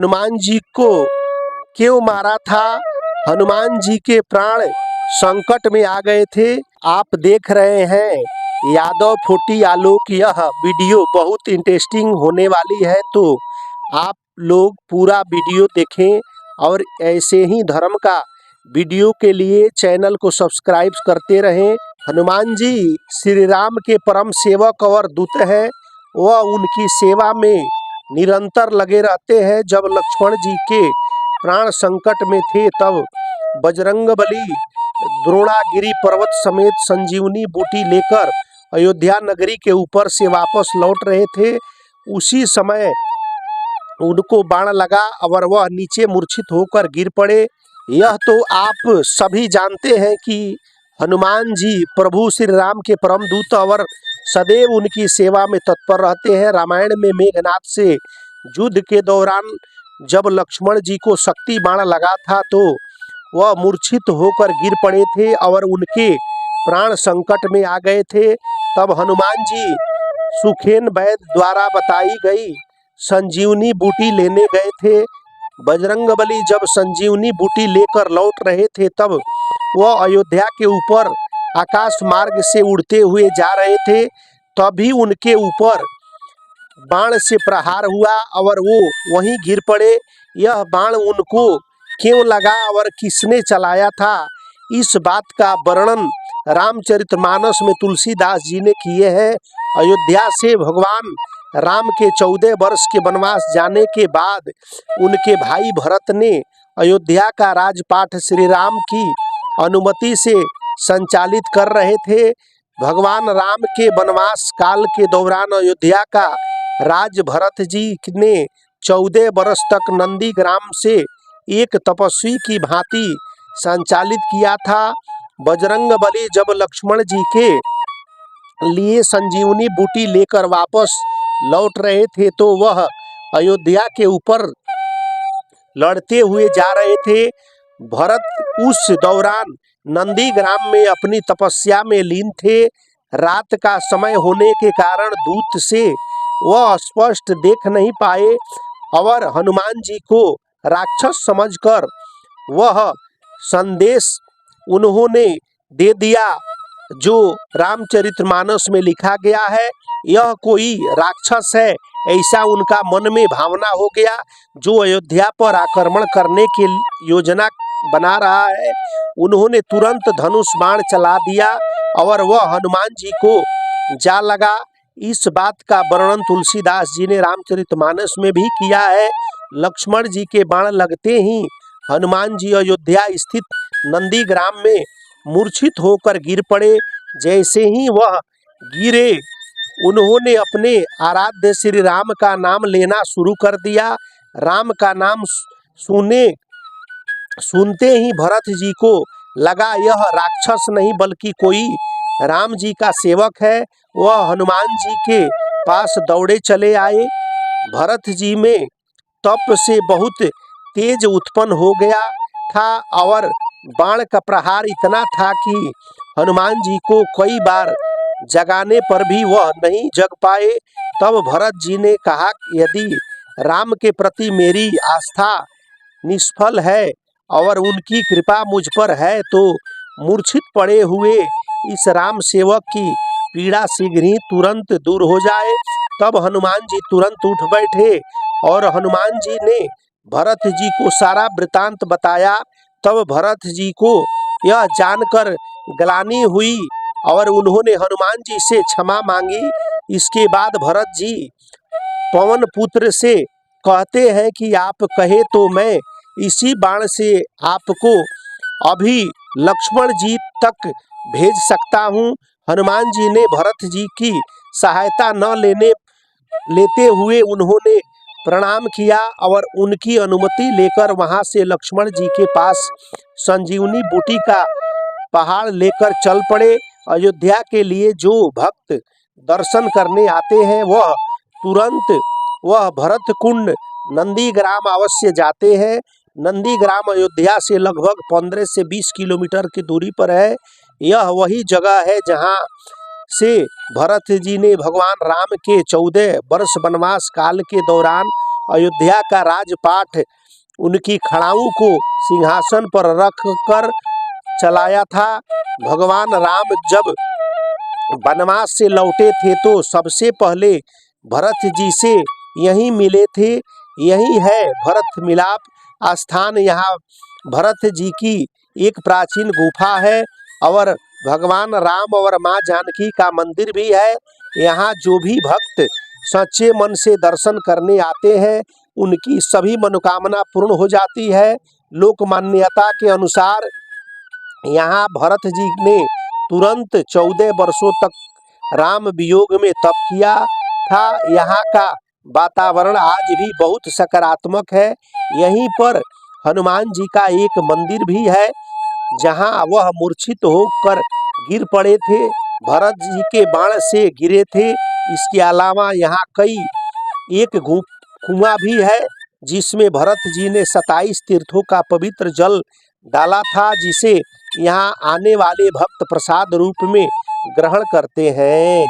हनुमान जी को क्यों मारा था। हनुमान जी के प्राण संकट में आ गए थे। आप देख रहे हैं यादव 40 आलोक। यह वीडियो बहुत इंटरेस्टिंग होने वाली है, तो आप लोग पूरा वीडियो देखें और ऐसे ही धर्म का वीडियो के लिए चैनल को सब्सक्राइब करते रहें। हनुमान जी श्री राम के परम सेवक और दूत हैं। वह उनकी सेवा में निरंतर लगे रहते हैं। जब लक्ष्मण जी के प्राण संकट में थे तब बजरंगबली द्रोणागिरी पर्वत समेत संजीवनी बूटी लेकर अयोध्या नगरी के ऊपर से वापस लौट रहे थे। उसी समय उनको बाण लगा और वह नीचे मूर्छित होकर गिर पड़े। यह तो आप सभी जानते हैं कि हनुमान जी प्रभु श्री राम के परम दूत और सदैव उनकी सेवा में तत्पर रहते हैं। रामायण में मेघनाद से युद्ध के दौरान जब लक्ष्मण जी को शक्ति बाण लगा था तो वह मूर्छित होकर गिर पड़े थे और उनके प्राण संकट में आ गए थे। तब हनुमान जी सुखेन वैद्य द्वारा बताई गई संजीवनी बूटी लेने गए थे। बजरंगबली जब संजीवनी बूटी लेकर लौट रहे थे तब वह अयोध्या के ऊपर आकाश मार्ग से उड़ते हुए जा रहे थे। तभी उनके ऊपर बाण से प्रहार हुआ और वो वहीं गिर पड़े। यह बाण उनको क्यों लगा और किसने चलाया था, इस बात का वर्णन रामचरितमानस में तुलसीदास जी ने किए हैं। अयोध्या से भगवान राम के 14 वर्ष के वनवास जाने के बाद उनके भाई भरत ने अयोध्या का राजपाट श्री राम की अनुमति से संचालित कर रहे थे। भगवान राम के वनवास काल के दौरान अयोध्या का राज भरत जी ने 14 वर्ष तक नंदीग्राम से एक तपस्वी की भांति संचालित किया था। बजरंगबली जब लक्ष्मण जी के लिए संजीवनी बूटी लेकर वापस लौट रहे थे तो वह अयोध्या के ऊपर लड़ते हुए जा रहे थे। भरत उस दौरान नंदीग्राम में अपनी तपस्या में लीन थे। रात का समय होने के कारण दूत से वह स्पष्ट देख नहीं पाए और हनुमान जी को राक्षस समझकर वह संदेश उन्होंने दे दिया जो रामचरितमानस में लिखा गया है। यह कोई राक्षस है ऐसा उनका मन में भावना हो गया जो अयोध्या पर आक्रमण करने की योजना बना रहा है। उन्होंने तुरंत धनुष बाण चला दिया और वह हनुमान जी को जा लगा। इस बात का वर्णन तुलसीदास जी ने रामचरितमानस में भी किया है। लक्ष्मण जी के बाण लगते ही हनुमान जी अयोध्या स्थित नंदीग्राम में मूर्छित होकर गिर पड़े। जैसे ही वह गिरे उन्होंने अपने आराध्य श्री राम का नाम लेना शुरू कर दिया। राम का नाम सुनते ही भरत जी को लगा यह राक्षस नहीं बल्कि कोई राम जी का सेवक है। वह हनुमान जी के पास दौड़े चले आए। भरत जी में तप से बहुत तेज उत्पन्न हो गया था और बाण का प्रहार इतना था कि हनुमान जी को कई बार जगाने पर भी वह नहीं जग पाए। तब भरत जी ने कहा यदि राम के प्रति मेरी आस्था निष्फल है और उनकी कृपा मुझ पर है तो मूर्छित पड़े हुए इस राम सेवक की पीड़ा शीघ्र ही तुरंत दूर हो जाए। तब हनुमान जी तुरंत उठ बैठे और हनुमान जी ने भरत जी को सारा वृतांत बताया। तब भरत जी को यह जानकर ग्लानि हुई और उन्होंने हनुमान जी से क्षमा मांगी। इसके बाद भरत जी पवन पुत्र से कहते हैं कि आप कहे तो मैं इसी बाण से आपको अभी लक्ष्मण जी तक भेज सकता हूँ। हनुमान जी ने भरत जी की सहायता न लेते हुए उन्होंने प्रणाम किया और उनकी अनुमति लेकर वहां से लक्ष्मण जी के पास संजीवनी बूटी का पहाड़ लेकर चल पड़े। अयोध्या के लिए जो भक्त दर्शन करने आते हैं वह तुरंत भरत कुंड नंदीग्राम अवश्य जाते हैं। नंदीग्राम अयोध्या से लगभग 15 से 20 किलोमीटर की दूरी पर है। यह वही जगह है जहां से भरत जी ने भगवान राम के 14 वर्ष वनवास काल के दौरान अयोध्या का राजपाट उनकी खड़ाऊ को सिंहासन पर रख कर चलाया था। भगवान राम जब वनवास से लौटे थे तो सबसे पहले भरत जी से यहीं मिले थे। यही है भरत मिलाप स्थान। यहाँ भरत जी की एक प्राचीन गुफा है और भगवान राम और माँ जानकी का मंदिर भी है। यहाँ जो भी भक्त सच्चे मन से दर्शन करने आते हैं उनकी सभी मनोकामना पूर्ण हो जाती है। लोक मान्यता के अनुसार यहाँ भरत जी ने तुरंत 14 वर्षों तक राम वियोग में तप किया था। यहाँ का वातावरण आज भी बहुत सकारात्मक है। यहीं पर हनुमान जी का एक मंदिर भी है जहाँ वह मूर्छित होकर गिर पड़े थे, भरत जी के बाण से गिरे थे। इसके अलावा यहाँ एक कुआं भी है जिसमें भरत जी ने 27 तीर्थों का पवित्र जल डाला था, जिसे यहाँ आने वाले भक्त प्रसाद रूप में ग्रहण करते हैं।